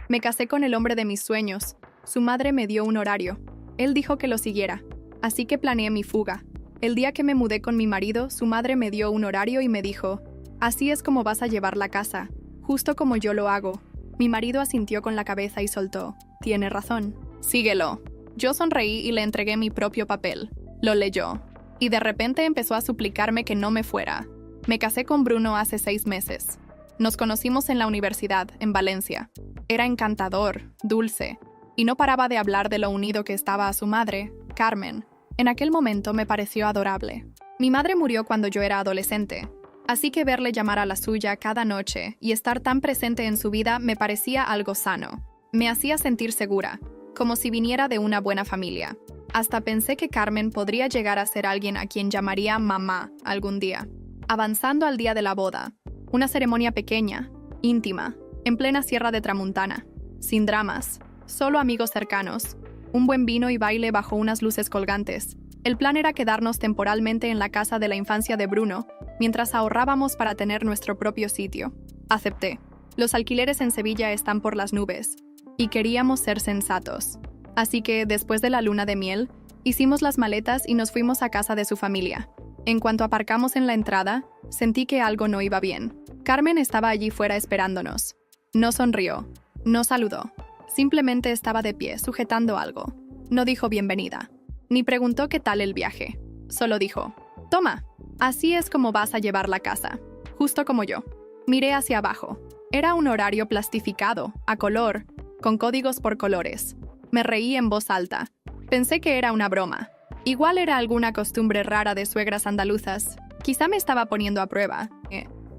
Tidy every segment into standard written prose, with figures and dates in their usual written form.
Me casé con el hombre de mis sueños. Su madre me dio un horario. Él dijo que lo siguiera. Así que planeé mi fuga. El día que me mudé con mi marido, su madre me dio un horario y me dijo, así es como vas a llevar la casa, justo como yo lo hago. Mi marido asintió con la cabeza y soltó, tiene razón, síguelo. Yo sonreí y le entregué mi propio papel. Lo leyó. Y de repente empezó a suplicarme que no me fuera. Me casé con Bruno hace 6 meses. Nos conocimos en la universidad, en Valencia. Era encantador, dulce, y no paraba de hablar de lo unido que estaba a su madre, Carmen. En aquel momento me pareció adorable. Mi madre murió cuando yo era adolescente, así que verle llamar a la suya cada noche y estar tan presente en su vida me parecía algo sano. Me hacía sentir segura, como si viniera de una buena familia. Hasta pensé que Carmen podría llegar a ser alguien a quien llamaría mamá algún día. Avanzando al día de la boda, una ceremonia pequeña, íntima, en plena Sierra de Tramuntana, sin dramas, solo amigos cercanos, un buen vino y baile bajo unas luces colgantes. El plan era quedarnos temporalmente en la casa de la infancia de Bruno, mientras ahorrábamos para tener nuestro propio sitio. Acepté. Los alquileres en Sevilla están por las nubes, y queríamos ser sensatos. Así que, después de la luna de miel, hicimos las maletas y nos fuimos a casa de su familia. En cuanto aparcamos en la entrada, sentí que algo no iba bien. Carmen estaba allí fuera esperándonos. No sonrió, no saludó. Simplemente estaba de pie, sujetando algo. No dijo bienvenida, ni preguntó qué tal el viaje. Solo dijo, toma, así es como vas a llevar la casa, justo como yo. Miré hacia abajo. Era un horario plastificado, a color, con códigos por colores. Me reí en voz alta. Pensé que era una broma. Igual era alguna costumbre rara de suegras andaluzas. Quizá me estaba poniendo a prueba.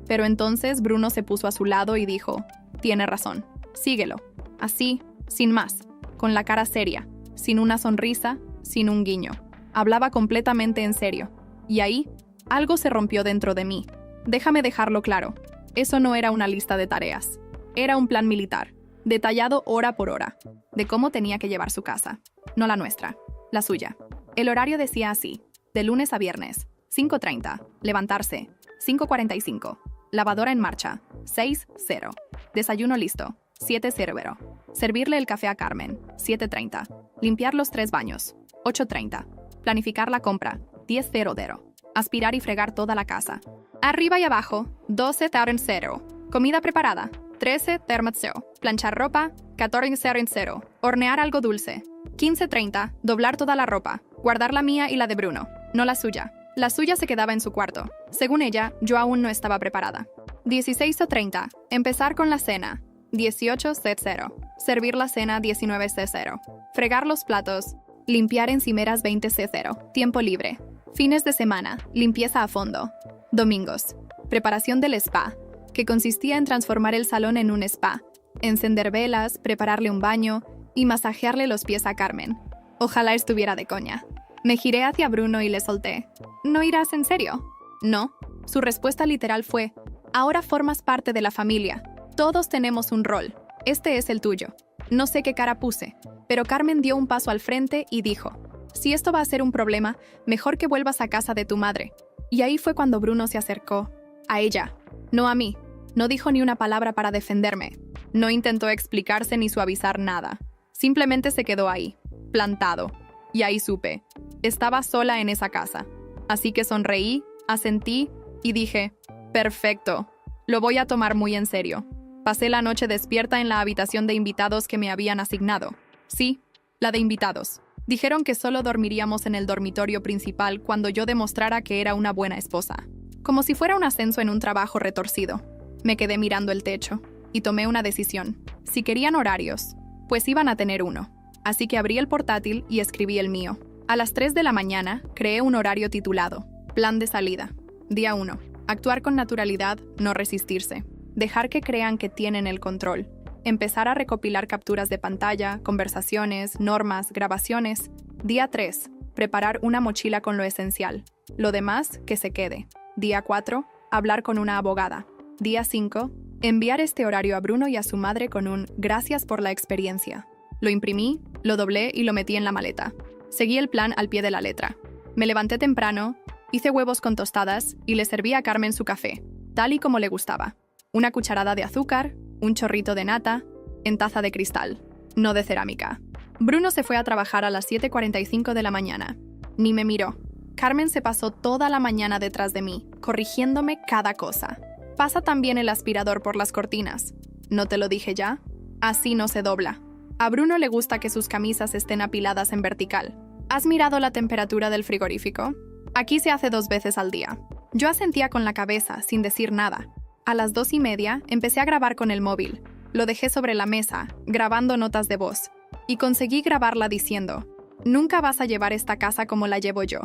Pero entonces Bruno se puso a su lado y dijo, tiene razón, síguelo. Así, sin más, con la cara seria, sin una sonrisa, sin un guiño. Hablaba completamente en serio. Y ahí, algo se rompió dentro de mí. Déjame dejarlo claro. Eso no era una lista de tareas. Era un plan militar, detallado hora por hora, de cómo tenía que llevar su casa. No la nuestra, la suya. El horario decía así, de lunes a viernes, 5:30, levantarse, 5:45, lavadora en marcha, 6:0, desayuno listo, 7:00, servirle el café a Carmen, 7:30, limpiar los 3 baños, 8:30, planificar la compra, 10:00, aspirar y fregar toda la casa. Arriba y abajo, 12:00, comida preparada, 13:00, planchar ropa, 14:00, hornear algo dulce, 15:30, doblar toda la ropa, guardar la mía y la de Bruno, no la suya. La suya se quedaba en su cuarto. Según ella, yo aún no estaba preparada. 16:30, empezar con la cena, 18:00, servir la cena, 19:00, fregar los platos, limpiar encimeras, 20:00, tiempo libre, fines de semana, limpieza a fondo, domingos, preparación del spa, que consistía en transformar el salón en un spa, encender velas, prepararle un baño y masajearle los pies a Carmen. Ojalá estuviera de coña. Me giré hacia Bruno y le solté. ¿No irás en serio? No. Su respuesta literal fue, ahora formas parte de la familia. Todos tenemos un rol. Este es el tuyo. No sé qué cara puse, pero Carmen dio un paso al frente y dijo, si esto va a ser un problema, mejor que vuelvas a casa de tu madre. Y ahí fue cuando Bruno se acercó. A ella, no a mí. No dijo ni una palabra para defenderme. No intentó explicarse ni suavizar nada. Simplemente se quedó ahí, plantado. Y ahí supe. Estaba sola en esa casa. Así que sonreí, asentí y dije, perfecto, lo voy a tomar muy en serio. Pasé la noche despierta en la habitación de invitados que me habían asignado. Sí, la de invitados. Dijeron que solo dormiríamos en el dormitorio principal cuando yo demostrara que era una buena esposa. Como si fuera un ascenso en un trabajo retorcido. Me quedé mirando el techo y tomé una decisión. Si querían horarios, pues iban a tener uno. Así que abrí el portátil y escribí el mío. A las 3 de la mañana, creé un horario titulado Plan de salida. Día 1. Actuar con naturalidad, no resistirse. Dejar que crean que tienen el control. Empezar a recopilar capturas de pantalla, conversaciones, normas, grabaciones. Día 3. Preparar una mochila con lo esencial. Lo demás, que se quede. Día 4. Hablar con una abogada. Día 5. Enviar este horario a Bruno y a su madre con un gracias por la experiencia. Lo imprimí, lo doblé y lo metí en la maleta. Seguí el plan al pie de la letra. Me levanté temprano, hice huevos con tostadas y le serví a Carmen su café, tal y como le gustaba. Una cucharada de azúcar, un chorrito de nata, en taza de cristal, no de cerámica. Bruno se fue a trabajar a las 7:45 de la mañana. Ni me miró. Carmen se pasó toda la mañana detrás de mí, corrigiéndome cada cosa. Pasa también el aspirador por las cortinas. ¿No te lo dije ya? Así no se dobla. A Bruno le gusta que sus camisas estén apiladas en vertical. ¿Has mirado la temperatura del frigorífico? Aquí se hace 2 veces al día. Yo asentía con la cabeza, sin decir nada. A las 2:30 empecé a grabar con el móvil. Lo dejé sobre la mesa, grabando notas de voz. Y conseguí grabarla diciendo: nunca vas a llevar esta casa como la llevo yo.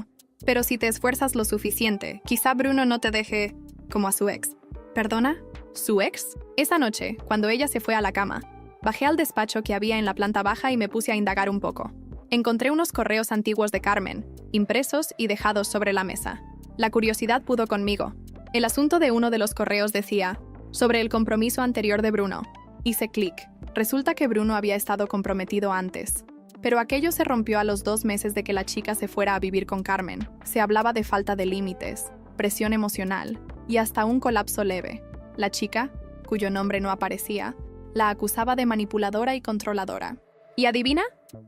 Pero si te esfuerzas lo suficiente, quizá Bruno no te deje como a su ex. ¿Perdona? ¿Su ex? Esa noche, cuando ella se fue a la cama, bajé al despacho que había en la planta baja y me puse a indagar un poco. Encontré unos correos antiguos de Carmen, impresos y dejados sobre la mesa. La curiosidad pudo conmigo. El asunto de uno de los correos decía: sobre el compromiso anterior de Bruno. Hice clic. Resulta que Bruno había estado comprometido antes. Pero aquello se rompió a los 2 meses de que la chica se fuera a vivir con Carmen. Se hablaba de falta de límites, presión emocional y hasta un colapso leve. La chica, cuyo nombre no aparecía, la acusaba de manipuladora y controladora. ¿Y adivina?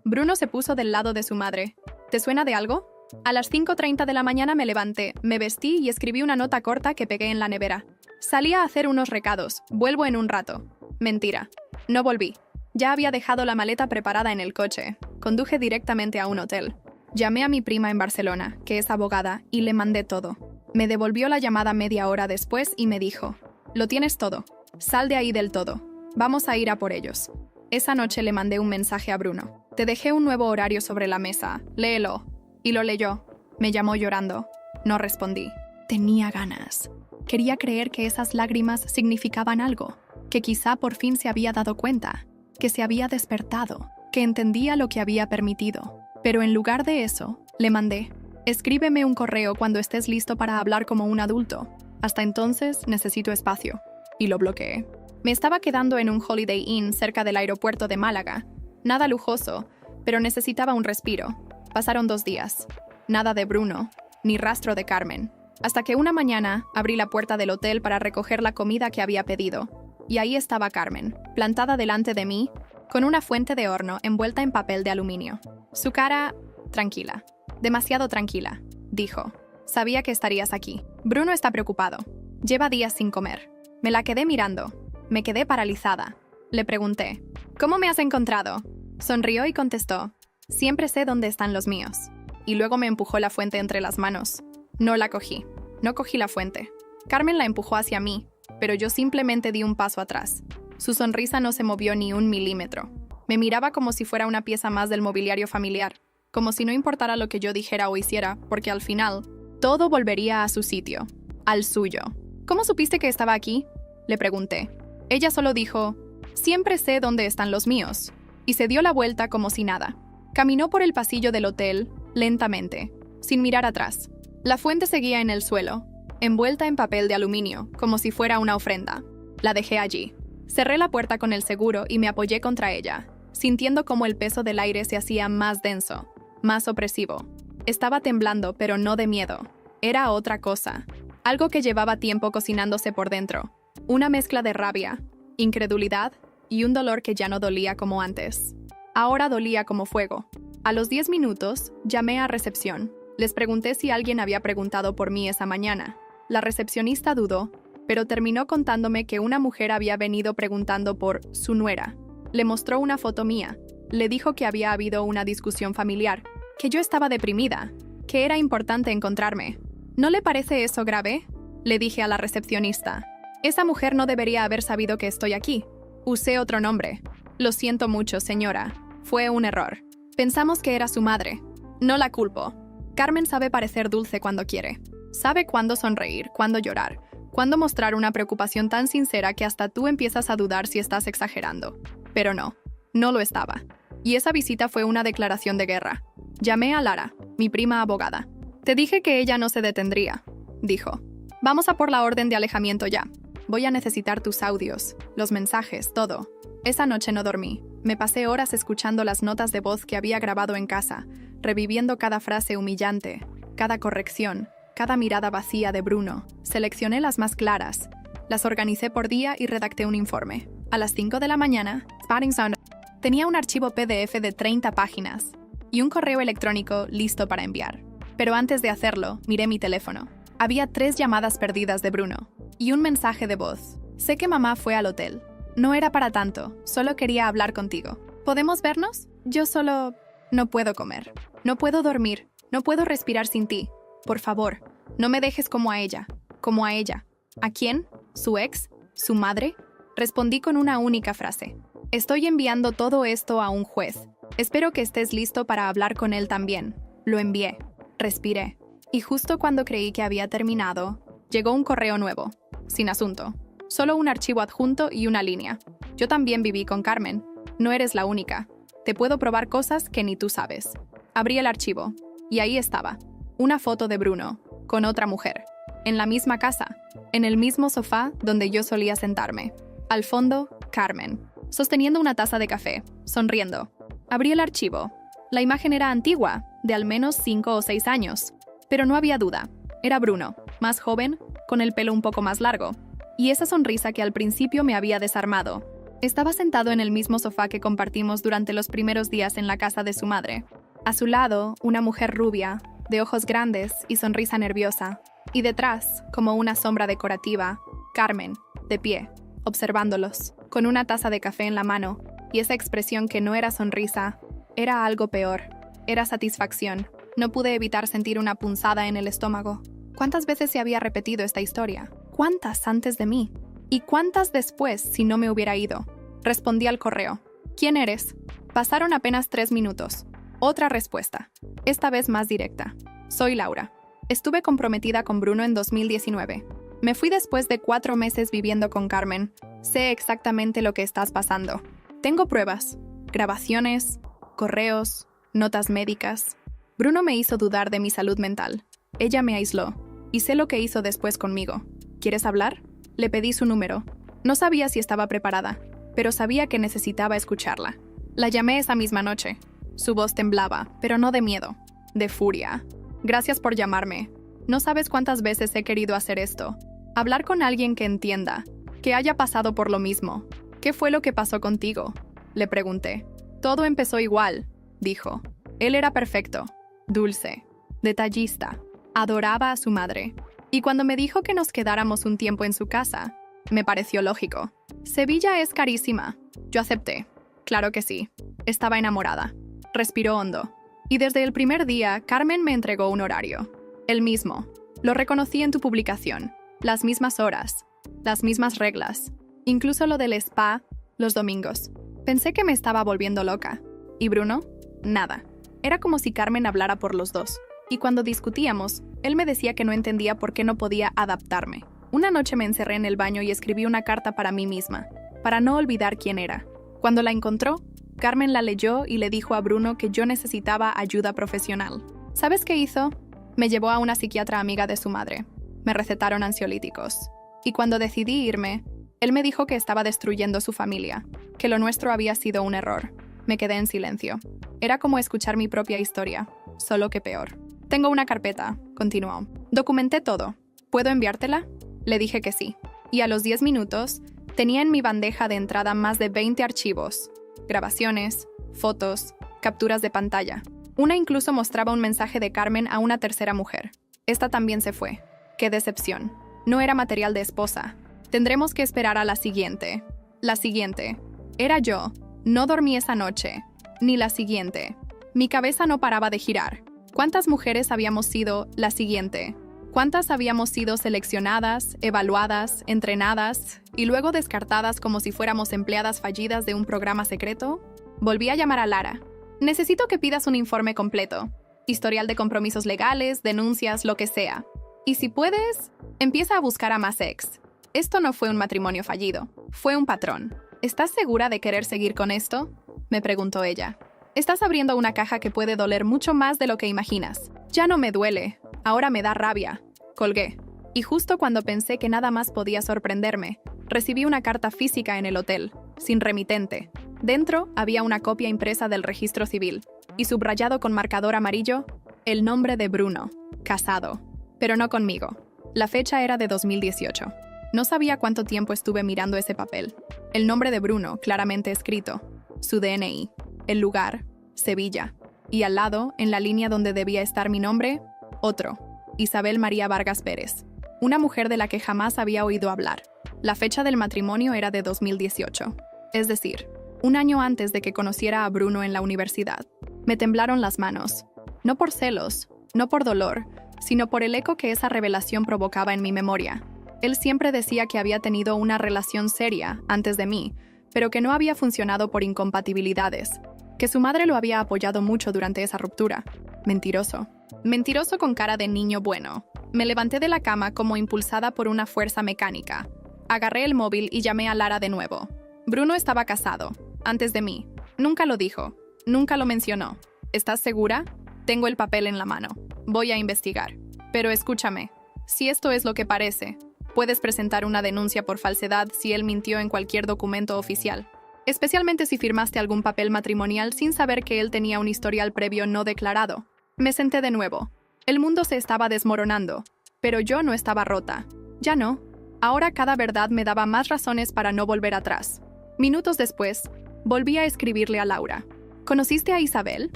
Bruno se puso del lado de su madre. ¿Te suena de algo? A las 5:30 de la mañana me levanté, me vestí y escribí una nota corta que pegué en la nevera. Salí a hacer unos recados. Vuelvo en un rato. Mentira. No volví. Ya había dejado la maleta preparada en el coche. Conduje directamente a un hotel. Llamé a mi prima en Barcelona, que es abogada, y le mandé todo. Me devolvió la llamada media hora después y me dijo: lo tienes todo. Sal de ahí del todo. Vamos a ir a por ellos. Esa noche le mandé un mensaje a Bruno. Te dejé un nuevo horario sobre la mesa. Léelo. Y lo leyó. Me llamó llorando. No respondí. Tenía ganas. Quería creer que esas lágrimas significaban algo, que quizá por fin se había dado cuenta, que se había despertado, que entendía lo que había permitido. Pero en lugar de eso, le mandé: escríbeme un correo cuando estés listo para hablar como un adulto. Hasta entonces necesito espacio. Y lo bloqueé. Me estaba quedando en un Holiday Inn cerca del aeropuerto de Málaga. Nada lujoso, pero necesitaba un respiro. Pasaron 2 días. Nada de Bruno, ni rastro de Carmen. Hasta que una mañana abrí la puerta del hotel para recoger la comida que había pedido. Y ahí estaba Carmen, plantada delante de mí, con una fuente de horno envuelta en papel de aluminio. Su cara, tranquila. Demasiado tranquila, dijo. Sabía que estarías aquí. Bruno está preocupado. Lleva días sin comer. Me la quedé mirando. Me quedé paralizada. Le pregunté: ¿cómo me has encontrado? Sonrió y contestó: siempre sé dónde están los míos. Y luego me empujó la fuente entre las manos. No la cogí. No cogí la fuente. Carmen la empujó hacia mí, pero yo simplemente di un paso atrás. Su sonrisa no se movió ni 1 milímetro. Me miraba como si fuera una pieza más del mobiliario familiar, como si no importara lo que yo dijera o hiciera, porque al final, todo volvería a su sitio, al suyo. ¿Cómo supiste que estaba aquí?, le pregunté. Ella solo dijo: siempre sé dónde están los míos, y se dio la vuelta como si nada. Caminó por el pasillo del hotel, lentamente, sin mirar atrás. La fuente seguía en el suelo, envuelta en papel de aluminio, como si fuera una ofrenda. La dejé allí. Cerré la puerta con el seguro y me apoyé contra ella, sintiendo cómo el peso del aire se hacía más denso, más opresivo. Estaba temblando, pero no de miedo. Era otra cosa, algo que llevaba tiempo cocinándose por dentro. Una mezcla de rabia, incredulidad y un dolor que ya no dolía como antes. Ahora dolía como fuego. A los 10 minutos, llamé a recepción. Les pregunté si alguien había preguntado por mí esa mañana. La recepcionista dudó, pero terminó contándome que una mujer había venido preguntando por su nuera. Le mostró una foto mía. Le dijo que había habido una discusión familiar, que yo estaba deprimida, que era importante encontrarme. ¿No le parece eso grave?, le dije a la recepcionista. Esa mujer no debería haber sabido que estoy aquí. Usé otro nombre. Lo siento mucho, señora. Fue un error. Pensamos que era su madre. No la culpo. Carmen sabe parecer dulce cuando quiere. Sabe cuándo sonreír, cuándo llorar, cuándo mostrar una preocupación tan sincera que hasta tú empiezas a dudar si estás exagerando. Pero no, no lo estaba. Y esa visita fue una declaración de guerra. Llamé a Lara, mi prima abogada. Te dije que ella no se detendría, dijo. Vamos a por la orden de alejamiento ya. Voy a necesitar tus audios, los mensajes, todo. Esa noche no dormí. Me pasé horas escuchando las notas de voz que había grabado en casa, reviviendo cada frase humillante, cada corrección, cada mirada vacía de Bruno. Seleccioné las más claras, las organicé por día y redacté un informe. A las 5 de la mañana, Spotting Sound tenía un archivo PDF de 30 páginas y un correo electrónico listo para enviar. Pero antes de hacerlo, miré mi teléfono. Había 3 llamadas perdidas de Bruno y un mensaje de voz. Sé que mamá fue al hotel. No era para tanto, solo quería hablar contigo. ¿Podemos vernos? Yo solo... no puedo comer. No puedo dormir. No puedo respirar sin ti. Por favor, no me dejes como a ella. Como a ella. ¿A quién? ¿Su ex? ¿Su madre? Respondí con una única frase. Estoy enviando todo esto a un juez. Espero que estés listo para hablar con él también. Lo envié. Respiré. Y justo cuando creí que había terminado, llegó un correo nuevo. Sin asunto. Solo un archivo adjunto y una línea. Yo también viví con Carmen. No eres la única. Te puedo probar cosas que ni tú sabes. Abrí el archivo. Y ahí estaba. Una foto de Bruno, con otra mujer. En la misma casa. En el mismo sofá donde yo solía sentarme. Al fondo, Carmen, sosteniendo una taza de café, sonriendo. Abrí el archivo. La imagen era antigua, de al menos 5 o 6 años. Pero no había duda. Era Bruno, más joven, con el pelo un poco más largo. Y esa sonrisa que al principio me había desarmado. Estaba sentado en el mismo sofá que compartimos durante los primeros días en la casa de su madre. A su lado, una mujer rubia, de ojos grandes y sonrisa nerviosa. Y detrás, como una sombra decorativa, Carmen, de pie, observándolos, con una taza de café en la mano, y esa expresión que no era sonrisa, era algo peor, era satisfacción. No pude evitar sentir una punzada en el estómago. ¿Cuántas veces se había repetido esta historia? ¿Cuántas antes de mí? ¿Y cuántas después si no me hubiera ido? Respondí al correo. ¿Quién eres? Pasaron apenas 3 minutos. Otra respuesta, esta vez más directa. Soy Laura. Estuve comprometida con Bruno en 2019. Me fui después de 4 meses viviendo con Carmen. Sé exactamente lo que estás pasando. Tengo pruebas, grabaciones, correos, notas médicas. Bruno me hizo dudar de mi salud mental. Ella me aisló. Y sé lo que hizo después conmigo. ¿Quieres hablar? Le pedí su número. No sabía si estaba preparada, pero sabía que necesitaba escucharla. La llamé esa misma noche. Su voz temblaba, pero no de miedo, de furia. Gracias por llamarme. No sabes cuántas veces he querido hacer esto. Hablar con alguien que entienda, que haya pasado por lo mismo. ¿Qué fue lo que pasó contigo? Le pregunté. Todo empezó igual, dijo. Él era perfecto, dulce, detallista, adoraba a su madre. Y cuando me dijo que nos quedáramos un tiempo en su casa, me pareció lógico. Sevilla es carísima. Yo acepté. Claro que sí. Estaba enamorada. Respiró hondo. Y desde el primer día, Carmen me entregó un horario. El mismo. Lo reconocí en tu publicación. Las mismas horas. Las mismas reglas. Incluso lo del spa, los domingos. Pensé que me estaba volviendo loca. ¿Y Bruno? Nada. Era como si Carmen hablara por los dos. Y cuando discutíamos, él me decía que no entendía por qué no podía adaptarme. Una noche me encerré en el baño y escribí una carta para mí misma, para no olvidar quién era. Cuando la encontró, Carmen la leyó y le dijo a Bruno que yo necesitaba ayuda profesional. ¿Sabes qué hizo? Me llevó a una psiquiatra amiga de su madre. Me recetaron ansiolíticos. Y cuando decidí irme, él me dijo que estaba destruyendo su familia, que lo nuestro había sido un error. Me quedé en silencio. Era como escuchar mi propia historia, solo que peor. Tengo una carpeta, continuó. Documenté todo. ¿Puedo enviártela? Le dije que sí. Y a los 10 minutos, tenía en mi bandeja de entrada más de 20 archivos. Grabaciones, fotos, capturas de pantalla. Una incluso mostraba un mensaje de Carmen a una tercera mujer. Esta también se fue. ¡Qué decepción! No era material de esposa. Tendremos que esperar a la siguiente. La siguiente. Era yo. No dormí esa noche. Ni la siguiente. Mi cabeza no paraba de girar. ¿Cuántas mujeres habíamos sido la siguiente? ¿Cuántas habíamos sido seleccionadas, evaluadas, entrenadas y luego descartadas como si fuéramos empleadas fallidas de un programa secreto? Volví a llamar a Lara. Necesito que pidas un informe completo. Historial de compromisos legales, denuncias, lo que sea. Y si puedes, empieza a buscar a más ex. Esto no fue un matrimonio fallido, fue un patrón. ¿Estás segura de querer seguir con esto? Me preguntó ella. Estás abriendo una caja que puede doler mucho más de lo que imaginas. Ya no me duele, ahora me da rabia. Colgué. Y justo cuando pensé que nada más podía sorprenderme, recibí una carta física en el hotel, sin remitente. Dentro había una copia impresa del registro civil, y subrayado con marcador amarillo, el nombre de Bruno, casado. Pero no conmigo. La fecha era de 2018. No sabía cuánto tiempo estuve mirando ese papel. El nombre de Bruno, claramente escrito. Su DNI. El lugar. Sevilla. Y al lado, en la línea donde debía estar mi nombre, otro. Isabel María Vargas Pérez. Una mujer de la que jamás había oído hablar. La fecha del matrimonio era de 2018. Es decir, un año antes de que conociera a Bruno en la universidad. Me temblaron las manos. No por celos, no por dolor, sino por el eco que esa revelación provocaba en mi memoria. Él siempre decía que había tenido una relación seria antes de mí, pero que no había funcionado por incompatibilidades, que su madre lo había apoyado mucho durante esa ruptura. Mentiroso. Mentiroso con cara de niño bueno. Me levanté de la cama como impulsada por una fuerza mecánica. Agarré el móvil y llamé a Lara de nuevo. Bruno estaba casado, antes de mí. Nunca lo dijo, nunca lo mencionó. ¿Estás segura? Tengo el papel en la mano. Voy a investigar. Pero escúchame, si esto es lo que parece, puedes presentar una denuncia por falsedad si él mintió en cualquier documento oficial. Especialmente si firmaste algún papel matrimonial sin saber que él tenía un historial previo no declarado. Me senté de nuevo. El mundo se estaba desmoronando, pero yo no estaba rota. Ya no. Ahora cada verdad me daba más razones para no volver atrás. Minutos después, volví a escribirle a Laura. ¿Conociste a Isabel?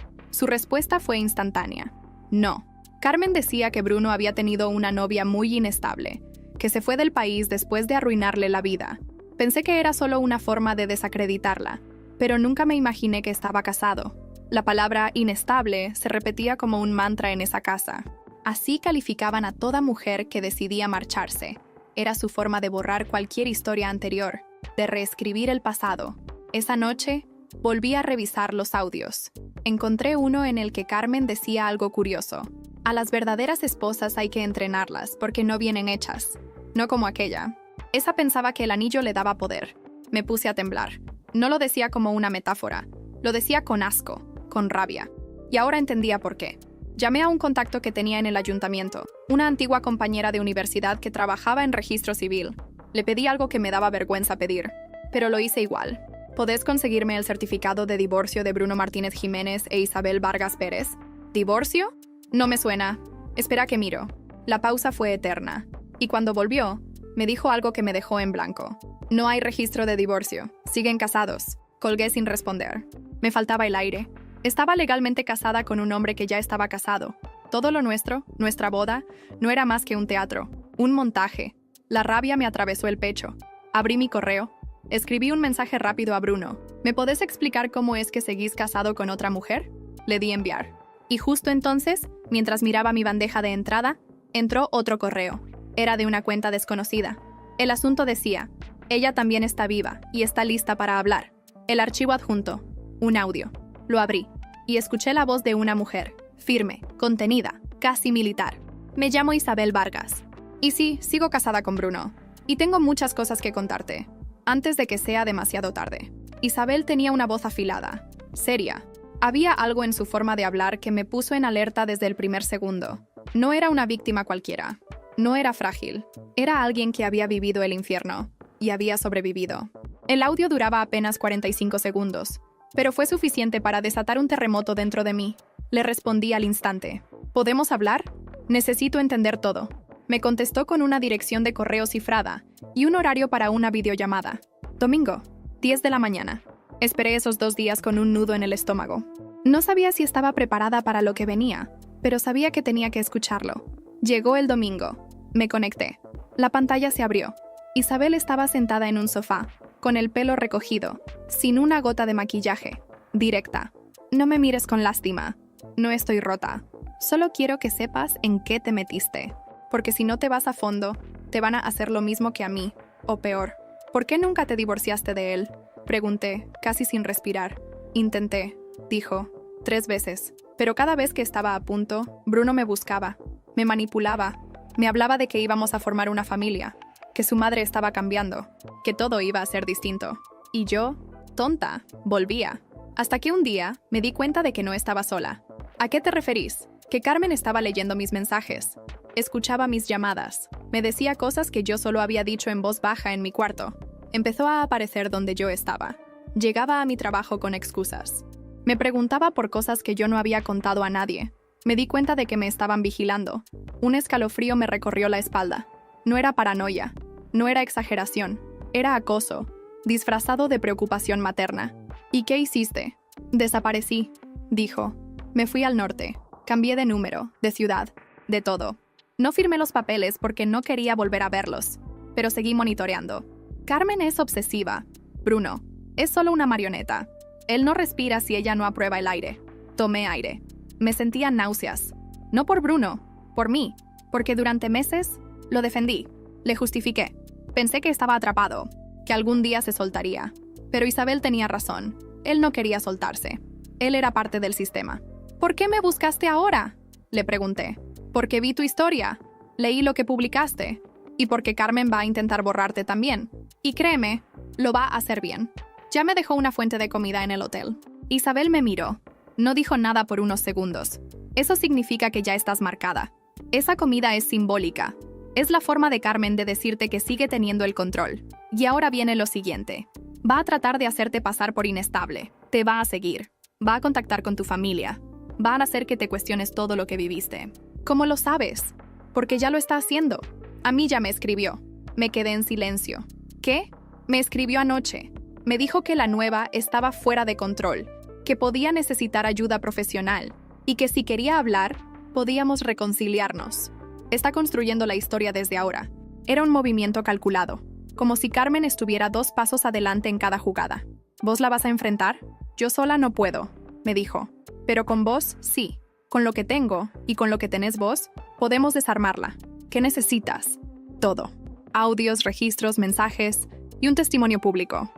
Su respuesta fue instantánea. No. Carmen decía que Bruno había tenido una novia muy inestable, que se fue del país después de arruinarle la vida. Pensé que era solo una forma de desacreditarla, pero nunca me imaginé que estaba casado. La palabra inestable se repetía como un mantra en esa casa. Así calificaban a toda mujer que decidía marcharse. Era su forma de borrar cualquier historia anterior, de reescribir el pasado. Esa noche, volví a revisar los audios. Encontré uno en el que Carmen decía algo curioso. A las verdaderas esposas hay que entrenarlas porque no vienen hechas. No como aquella. Esa pensaba que el anillo le daba poder. Me puse a temblar. No lo decía como una metáfora. Lo decía con asco, con rabia. Y ahora entendía por qué. Llamé a un contacto que tenía en el ayuntamiento, una antigua compañera de universidad que trabajaba en registro civil. Le pedí algo que me daba vergüenza pedir, pero lo hice igual. ¿Podés conseguirme el certificado de divorcio de Bruno Martínez Jiménez e Isabel Vargas Pérez? ¿Divorcio? No me suena. Espera que miro. La pausa fue eterna. Y cuando volvió, me dijo algo que me dejó en blanco. No hay registro de divorcio. Siguen casados. Colgué sin responder. Me faltaba el aire. Estaba legalmente casada con un hombre que ya estaba casado. Todo lo nuestro, nuestra boda, no era más que un teatro, un montaje. La rabia me atravesó el pecho. Abrí mi correo. Escribí un mensaje rápido a Bruno. ¿Me podés explicar cómo es que seguís casado con otra mujer? Le di enviar. Y justo entonces, mientras miraba mi bandeja de entrada, entró otro correo. Era de una cuenta desconocida. El asunto decía, ella también está viva y está lista para hablar. El archivo adjunto. Un audio. Lo abrí y escuché la voz de una mujer, firme, contenida, casi militar. Me llamo Isabel Vargas. Y sí, sigo casada con Bruno. Y tengo muchas cosas que contarte, antes de que sea demasiado tarde. Isabel tenía una voz afilada, seria. Había algo en su forma de hablar que me puso en alerta desde el primer segundo. No era una víctima cualquiera. No era frágil. Era alguien que había vivido el infierno y había sobrevivido. El audio duraba apenas 45 segundos. Pero fue suficiente para desatar un terremoto dentro de mí. Le respondí al instante. ¿Podemos hablar? Necesito entender todo. Me contestó con una dirección de correo cifrada y un horario para una videollamada. Domingo, 10 de la mañana. Esperé esos 2 días con un nudo en el estómago. No sabía si estaba preparada para lo que venía, pero sabía que tenía que escucharlo. Llegó el domingo. Me conecté. La pantalla se abrió. Isabel estaba sentada en un sofá, con el pelo recogido, sin una gota de maquillaje, directa. No me mires con lástima. No estoy rota. Solo quiero que sepas en qué te metiste. Porque si no te vas a fondo, te van a hacer lo mismo que a mí, o peor. ¿Por qué nunca te divorciaste de él? Pregunté, casi sin respirar. Intenté, dijo, 3 veces. Pero cada vez que estaba a punto, Bruno me buscaba, me manipulaba, me hablaba de que íbamos a formar una familia, que su madre estaba cambiando, que todo iba a ser distinto. Y yo, tonta, volvía. Hasta que un día me di cuenta de que no estaba sola. ¿A qué te referís? Que Carmen estaba leyendo mis mensajes. Escuchaba mis llamadas. Me decía cosas que yo solo había dicho en voz baja en mi cuarto. Empezó a aparecer donde yo estaba. Llegaba a mi trabajo con excusas. Me preguntaba por cosas que yo no había contado a nadie. Me di cuenta de que me estaban vigilando. Un escalofrío me recorrió la espalda. No era paranoia. No era exageración, era acoso, disfrazado de preocupación materna. ¿Y qué hiciste? Desaparecí, dijo. Me fui al norte, cambié de número, de ciudad, de todo. No firmé los papeles porque no quería volver a verlos, pero seguí monitoreando. Carmen es obsesiva. Bruno, es solo una marioneta. Él no respira si ella no aprueba el aire. Tomé aire. Me sentía náuseas. No por Bruno, por mí, porque durante meses lo defendí, le justifiqué. Pensé que estaba atrapado, que algún día se soltaría. Pero Isabel tenía razón. Él no quería soltarse. Él era parte del sistema. ¿Por qué me buscaste ahora?, le pregunté. Porque vi tu historia, leí lo que publicaste, y porque Carmen va a intentar borrarte también. Y créeme, lo va a hacer bien. Ya me dejó una fuente de comida en el hotel. Isabel me miró. No dijo nada por unos segundos. Eso significa que ya estás marcada. Esa comida es simbólica. Es la forma de Carmen de decirte que sigue teniendo el control. Y ahora viene lo siguiente. Va a tratar de hacerte pasar por inestable. Te va a seguir. Va a contactar con tu familia. Va a hacer que te cuestiones todo lo que viviste. ¿Cómo lo sabes? Porque ya lo está haciendo. A mí ya me escribió. Me quedé en silencio. ¿Qué? Me escribió anoche. Me dijo que la nueva estaba fuera de control, que podía necesitar ayuda profesional y que si quería hablar, podíamos reconciliarnos. Está construyendo la historia desde ahora. Era un movimiento calculado, como si Carmen estuviera 2 pasos adelante en cada jugada. ¿Vos la vas a enfrentar? Yo sola no puedo, me dijo. Pero con vos, sí. Con lo que tengo y con lo que tenés vos, podemos desarmarla. ¿Qué necesitas? Todo. Audios, registros, mensajes y un testimonio público.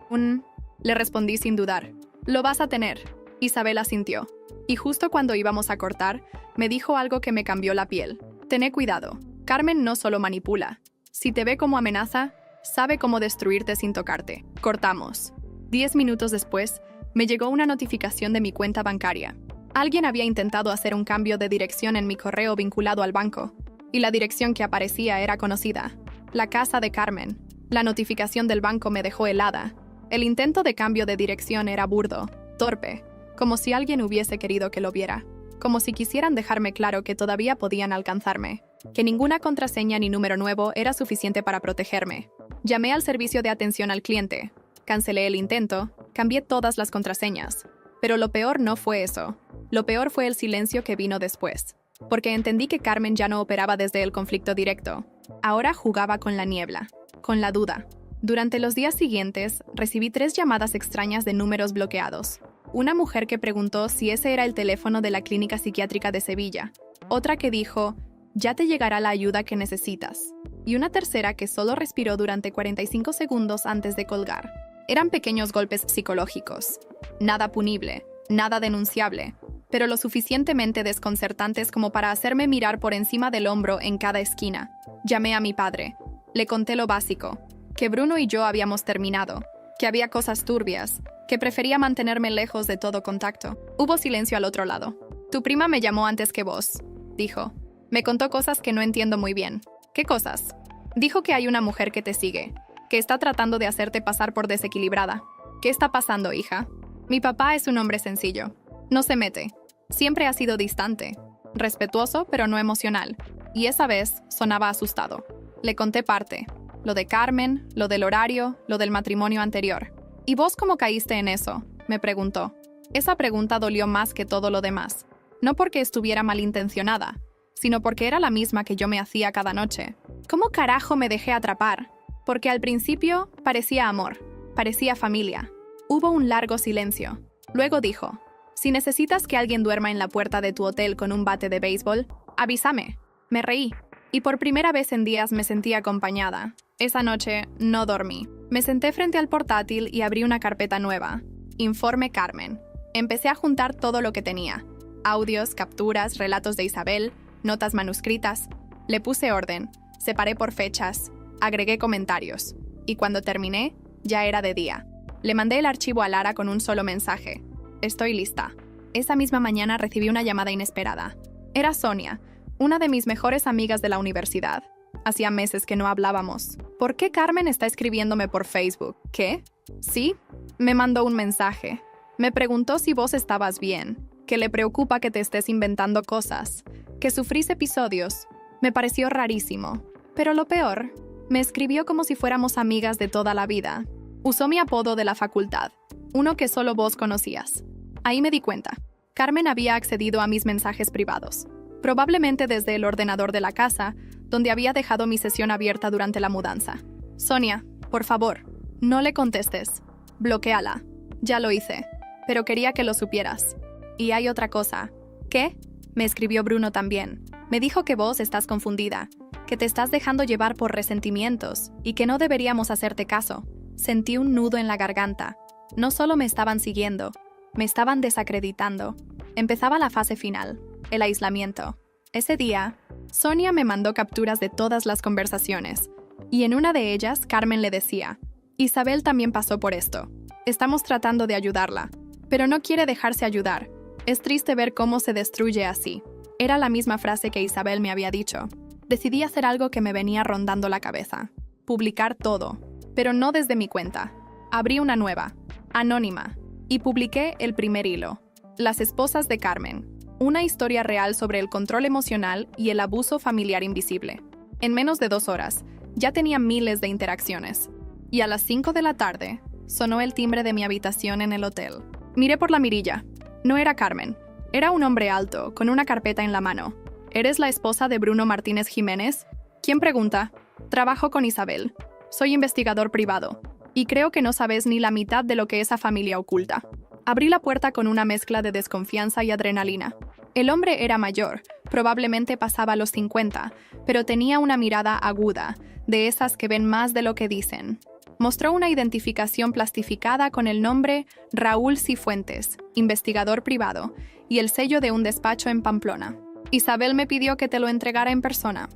Le respondí sin dudar. Lo vas a tener. Isabel asintió. Y justo cuando íbamos a cortar, me dijo algo que me cambió la piel. Tené cuidado. Carmen no solo manipula. Si te ve como amenaza, sabe cómo destruirte sin tocarte. Cortamos. 10 minutos después, me llegó una notificación de mi cuenta bancaria. Alguien había intentado hacer un cambio de dirección en mi correo vinculado al banco, y la dirección que aparecía era conocida. La casa de Carmen. La notificación del banco me dejó helada. El intento de cambio de dirección era burdo, torpe, como si alguien hubiese querido que lo viera, como si quisieran dejarme claro que todavía podían alcanzarme, que ninguna contraseña ni número nuevo era suficiente para protegerme. Llamé al servicio de atención al cliente, cancelé el intento, cambié todas las contraseñas. Pero lo peor no fue eso. Lo peor fue el silencio que vino después, porque entendí que Carmen ya no operaba desde el conflicto directo. Ahora jugaba con la niebla, con la duda. Durante los días siguientes, recibí 3 llamadas extrañas de números bloqueados. Una mujer que preguntó si ese era el teléfono de la clínica psiquiátrica de Sevilla. Otra que dijo, ya te llegará la ayuda que necesitas. Y una tercera que solo respiró durante 45 segundos antes de colgar. Eran pequeños golpes psicológicos. Nada punible, nada denunciable, pero lo suficientemente desconcertantes como para hacerme mirar por encima del hombro en cada esquina. Llamé a mi padre. Le conté lo básico, que Bruno y yo habíamos terminado, que había cosas turbias, que prefería mantenerme lejos de todo contacto. Hubo silencio al otro lado. Tu prima me llamó antes que vos, dijo. Me contó cosas que no entiendo muy bien. ¿Qué cosas? Dijo que hay una mujer que te sigue, que está tratando de hacerte pasar por desequilibrada. ¿Qué está pasando, hija? Mi papá es un hombre sencillo. No se mete. Siempre ha sido distante, respetuoso pero no emocional, y esa vez sonaba asustado. Le conté parte, lo de Carmen, lo del horario, lo del matrimonio anterior. ¿Y vos cómo caíste en eso?, me preguntó. Esa pregunta dolió más que todo lo demás. No porque estuviera malintencionada, sino porque era la misma que yo me hacía cada noche. ¿Cómo carajo me dejé atrapar? Porque al principio parecía amor, parecía familia. Hubo un largo silencio. Luego dijo, si necesitas que alguien duerma en la puerta de tu hotel con un bate de béisbol, avísame. Me reí. Y por primera vez en días me sentí acompañada. Esa noche no dormí. Me senté frente al portátil y abrí una carpeta nueva. Informe Carmen. Empecé a juntar todo lo que tenía. Audios, capturas, relatos de Isabel, notas manuscritas. Le puse orden. Separé por fechas. Agregué comentarios. Y cuando terminé, ya era de día. Le mandé el archivo a Lara con un solo mensaje. Estoy lista. Esa misma mañana recibí una llamada inesperada. Era Sonia, una de mis mejores amigas de la universidad. Hacía meses que no hablábamos. ¿Por qué Carmen está escribiéndome por Facebook? ¿Qué? Sí, me mandó un mensaje. Me preguntó si vos estabas bien, que le preocupa que te estés inventando cosas, que sufrís episodios. Me pareció rarísimo. Pero lo peor, Me escribió como si fuéramos amigas de toda la vida. Usó mi apodo de la facultad, uno que solo vos conocías. Ahí me di cuenta. Carmen había accedido a mis mensajes privados, probablemente desde el ordenador de la casa, donde había dejado mi sesión abierta durante la mudanza. Sonia, por favor, no le contestes. Bloquéala. Ya lo hice, pero quería que lo supieras. Y hay otra cosa. ¿Qué? Me escribió Bruno también. Me dijo que vos estás confundida, que te estás dejando llevar por resentimientos y que no deberíamos hacerte caso. Sentí un nudo en la garganta. No solo me estaban siguiendo, me estaban desacreditando. Empezaba la fase final, el aislamiento. Ese día, Sonia me mandó capturas de todas las conversaciones, y en una de ellas Carmen le decía: Isabel también pasó por esto. Estamos tratando de ayudarla, pero no quiere dejarse ayudar. Es triste ver cómo se destruye así. Era la misma frase que Isabel me había dicho. Decidí hacer algo que me venía rondando la cabeza. Publicar todo, pero no desde mi cuenta. Abrí una nueva, anónima, y publiqué el primer hilo. Las esposas de Carmen. Una historia real sobre el control emocional y el abuso familiar invisible. En menos de 2 horas, ya tenía miles de interacciones. Y a las 5 de la tarde, sonó el timbre de mi habitación en el hotel. Miré por la mirilla. No era Carmen. Era un hombre alto, con una carpeta en la mano. ¿Eres la esposa de Bruno Martínez Jiménez? ¿Quién pregunta? Trabajo con Isabel. Soy investigador privado. Y creo que no sabes ni la mitad de lo que esa familia oculta. Abrí la puerta con una mezcla de desconfianza y adrenalina. El hombre era mayor, probablemente pasaba los 50, pero tenía una mirada aguda, de esas que ven más de lo que dicen. Mostró una identificación plastificada con el nombre Raúl Cifuentes, investigador privado, y el sello de un despacho en Pamplona. Isabel me pidió que te lo entregara en persona.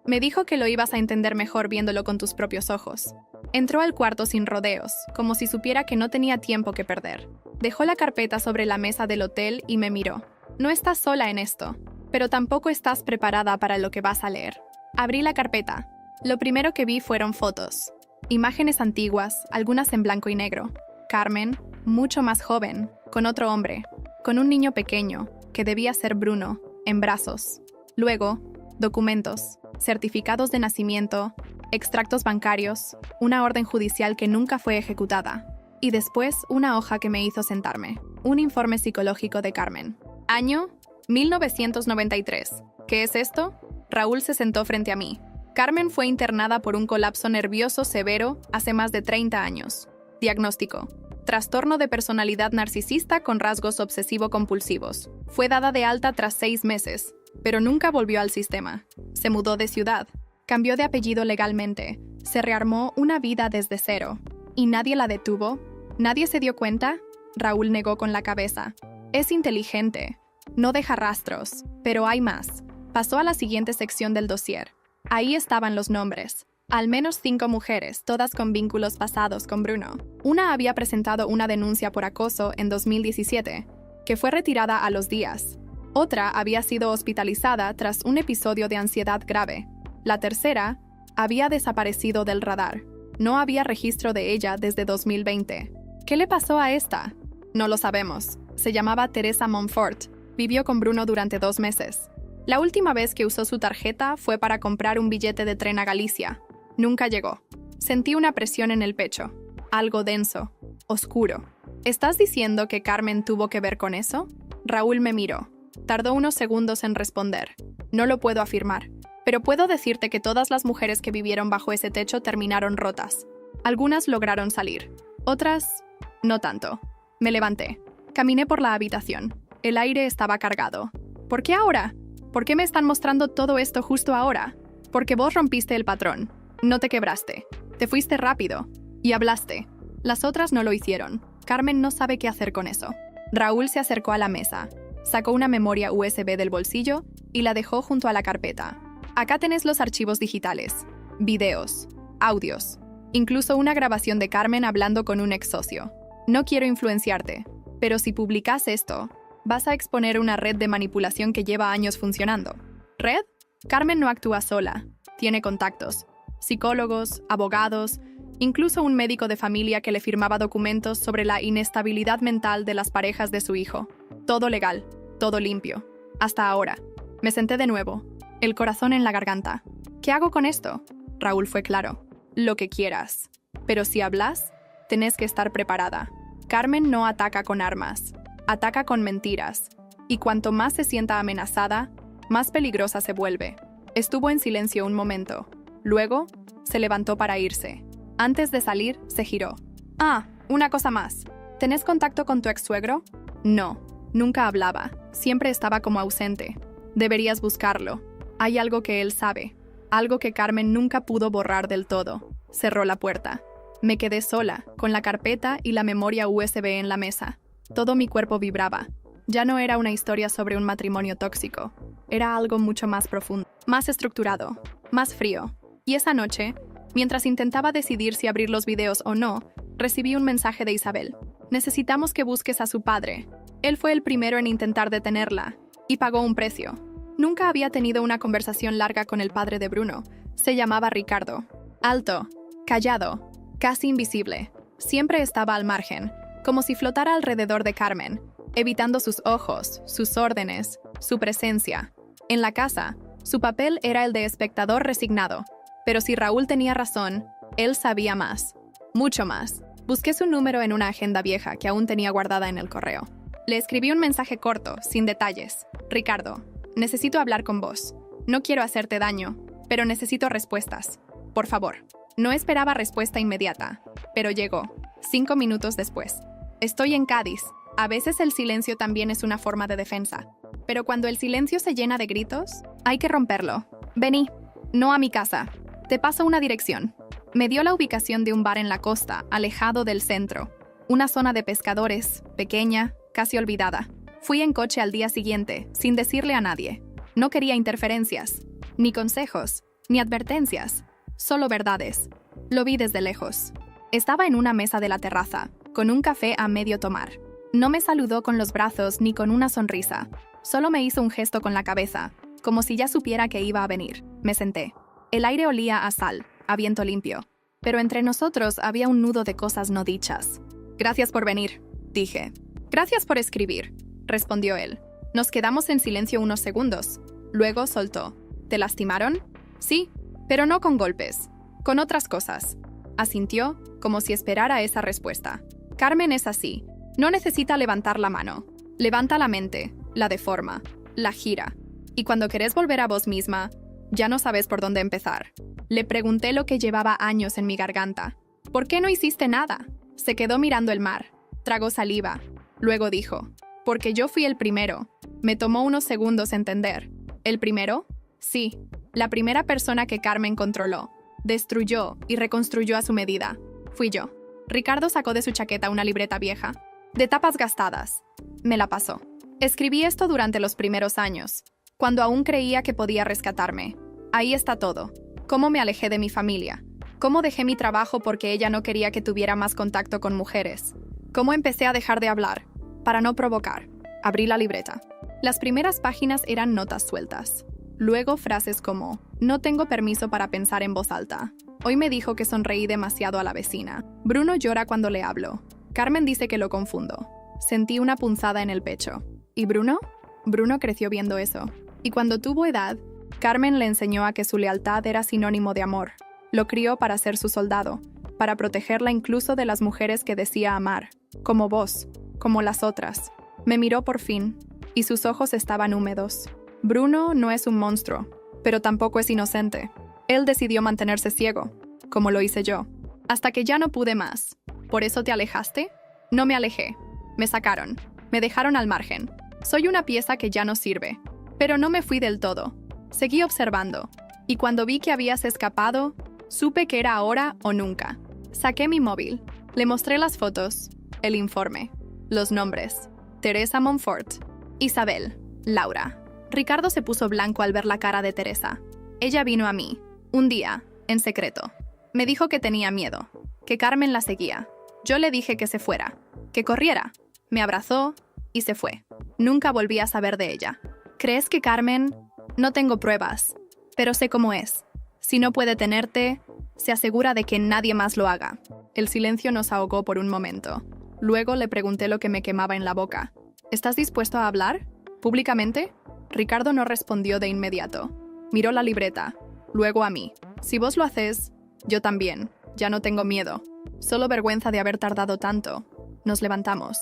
Me dijo que lo ibas a entender mejor viéndolo con tus propios ojos. Entró al cuarto sin rodeos, como si supiera que no tenía tiempo que perder. Dejó la carpeta sobre la mesa del hotel y me miró. No estás sola en esto, pero tampoco estás preparada para lo que vas a leer. Abrí la carpeta. Lo primero que vi fueron fotos. Imágenes antiguas, algunas en blanco y negro. Carmen, mucho más joven, con otro hombre, con un niño pequeño, que debía ser Bruno, en brazos. Luego, documentos, certificados de nacimiento, extractos bancarios, una orden judicial que nunca fue ejecutada. Y después, una hoja que me hizo sentarme. Un informe psicológico de Carmen. Año 1993. ¿Qué es esto? Raúl se sentó frente a mí. Carmen fue internada por un colapso nervioso severo hace más de 30 años. Diagnóstico: trastorno de personalidad narcisista con rasgos obsesivo-compulsivos. Fue dada de alta tras 6 meses, pero nunca volvió al sistema. Se mudó de ciudad, cambió de apellido legalmente, se rearmó una vida desde cero. ¿Y nadie la detuvo? ¿Nadie se dio cuenta? Raúl negó con la cabeza. Es inteligente, no deja rastros, pero hay más. Pasó a la siguiente sección del dossier. Ahí estaban los nombres. Al menos 5 mujeres, todas con vínculos pasados con Bruno. Una había presentado una denuncia por acoso en 2017, que fue retirada a los días. Otra había sido hospitalizada tras un episodio de ansiedad grave. La tercera había desaparecido del radar. No había registro de ella desde 2020. ¿Qué le pasó a esta? No lo sabemos. Se llamaba Teresa Monfort. Vivió con Bruno durante 2 meses. La última vez que usó su tarjeta fue para comprar un billete de tren a Galicia. Nunca llegó. Sentí una presión en el pecho. Algo denso, oscuro. ¿Estás diciendo que Carmen tuvo que ver con eso? Raúl me miró. Tardó unos segundos en responder. No lo puedo afirmar, pero puedo decirte que todas las mujeres que vivieron bajo ese techo terminaron rotas. Algunas lograron salir. Otras, no tanto. Me levanté. Caminé por la habitación. El aire estaba cargado. ¿Por qué ahora? ¿Por qué me están mostrando todo esto justo ahora? Porque vos rompiste el patrón. No te quebraste. Te fuiste rápido. Y hablaste. Las otras no lo hicieron. Carmen no sabe qué hacer con eso. Raúl se acercó a la mesa. Sacó una memoria USB del bolsillo y la dejó junto a la carpeta. Acá tenés los archivos digitales. Videos. Audios. Incluso una grabación de Carmen hablando con un ex socio. No quiero influenciarte, pero si publicas esto, vas a exponer una red de manipulación que lleva años funcionando. ¿Red? Carmen no actúa sola. Tiene contactos. Psicólogos, abogados, incluso un médico de familia que le firmaba documentos sobre la inestabilidad mental de las parejas de su hijo. Todo legal, todo limpio. Hasta ahora. Me senté de nuevo, el corazón en la garganta. ¿Qué hago con esto? Raúl fue claro. Lo que quieras. Pero si hablas, tenés que estar preparada. Carmen no ataca con armas, ataca con mentiras. Y cuanto más se sienta amenazada, más peligrosa se vuelve. Estuvo en silencio un momento. Luego, se levantó para irse. Antes de salir, se giró. Ah, una cosa más. ¿Tenés contacto con tu ex-suegro? No, nunca hablaba. Siempre estaba como ausente. Deberías buscarlo. Hay algo que él sabe. Algo que Carmen nunca pudo borrar del todo. Cerró la puerta. Me quedé sola, con la carpeta y la memoria USB en la mesa. Todo mi cuerpo vibraba. Ya no era una historia sobre un matrimonio tóxico. Era algo mucho más profundo, más estructurado, más frío. Y esa noche, mientras intentaba decidir si abrir los videos o no, recibí un mensaje de Isabel. Necesitamos que busques a su padre. Él fue el primero en intentar detenerla, y pagó un precio. Nunca había tenido una conversación larga con el padre de Bruno. Se llamaba Ricardo. Alto, callado, casi invisible. Siempre estaba al margen, como si flotara alrededor de Carmen, evitando sus ojos, sus órdenes, su presencia. En la casa, su papel era el de espectador resignado. Pero si Raúl tenía razón, él sabía más. Mucho más. Busqué su número en una agenda vieja que aún tenía guardada en el correo. Le escribí un mensaje corto, sin detalles. Ricardo, necesito hablar con vos. No quiero hacerte daño, pero necesito respuestas. Por favor. No esperaba respuesta inmediata, pero llegó, 5 minutos después. Estoy en Cádiz. A veces el silencio también es una forma de defensa. Pero cuando el silencio se llena de gritos, hay que romperlo. Vení. No a mi casa. Te paso una dirección. Me dio la ubicación de un bar en la costa, alejado del centro. Una zona de pescadores, pequeña, casi olvidada. Fui en coche al día siguiente, sin decirle a nadie. No quería interferencias, ni consejos, ni advertencias. Solo verdades. Lo vi desde lejos. Estaba en una mesa de la terraza, con un café a medio tomar. No me saludó con los brazos ni con una sonrisa. Solo me hizo un gesto con la cabeza, como si ya supiera que iba a venir. Me senté. El aire olía a sal, a viento limpio. Pero entre nosotros había un nudo de cosas no dichas. Gracias por venir, dije. Gracias por escribir, respondió él. Nos quedamos en silencio unos segundos. Luego soltó. ¿Te lastimaron? Sí, pero no con golpes. Con otras cosas. Asintió, como si esperara esa respuesta. Carmen es así. No necesita levantar la mano. Levanta la mente, la deforma, la gira. Y cuando querés volver a vos misma, ya no sabes por dónde empezar. Le pregunté lo que llevaba años en mi garganta. ¿Por qué no hiciste nada? Se quedó mirando el mar. Tragó saliva. Luego dijo, porque yo fui el primero. Me tomó unos segundos entender. ¿El primero? Sí. La primera persona que Carmen controló, destruyó y reconstruyó a su medida. Fui yo. Ricardo sacó de su chaqueta una libreta vieja, de tapas gastadas. Me la pasó. Escribí esto durante los primeros años, cuando aún creía que podía rescatarme. Ahí está todo. Cómo me alejé de mi familia. Cómo dejé mi trabajo porque ella no quería que tuviera más contacto con mujeres. Cómo empecé a dejar de hablar, para no provocar. Abrí la libreta. Las primeras páginas eran notas sueltas. Luego frases como, no tengo permiso para pensar en voz alta. Hoy me dijo que sonreí demasiado a la vecina. Bruno llora cuando le hablo. Carmen dice que lo confundo. Sentí una punzada en el pecho. ¿Y Bruno? Bruno creció viendo eso. Y cuando tuvo edad, Carmen le enseñó a que su lealtad era sinónimo de amor. Lo crió para ser su soldado, para protegerla incluso de las mujeres que decía amar, como vos, como las otras. Me miró por fin, y sus ojos estaban húmedos. Bruno no es un monstruo, pero tampoco es inocente. Él decidió mantenerse ciego, como lo hice yo, hasta que ya no pude más. ¿Por eso te alejaste? No me alejé. Me sacaron. Me dejaron al margen. Soy una pieza que ya no sirve. Pero no me fui del todo. Seguí observando. Y cuando vi que habías escapado, supe que era ahora o nunca. Saqué mi móvil. Le mostré las fotos, el informe, los nombres. Teresa Monfort, Isabel, Laura. Ricardo se puso blanco al ver la cara de Teresa. Ella vino a mí, un día, en secreto. Me dijo que tenía miedo, que Carmen la seguía. Yo le dije que se fuera, que corriera. Me abrazó y se fue. Nunca volví a saber de ella. ¿Crees que Carmen? No tengo pruebas, pero sé cómo es. Si no puede tenerte, se asegura de que nadie más lo haga. El silencio nos ahogó por un momento. Luego le pregunté lo que me quemaba en la boca. ¿Estás dispuesto a hablar? ¿Públicamente? Ricardo no respondió de inmediato. Miró la libreta, luego a mí. Si vos lo haces, yo también. Ya no tengo miedo. Solo vergüenza de haber tardado tanto. Nos levantamos.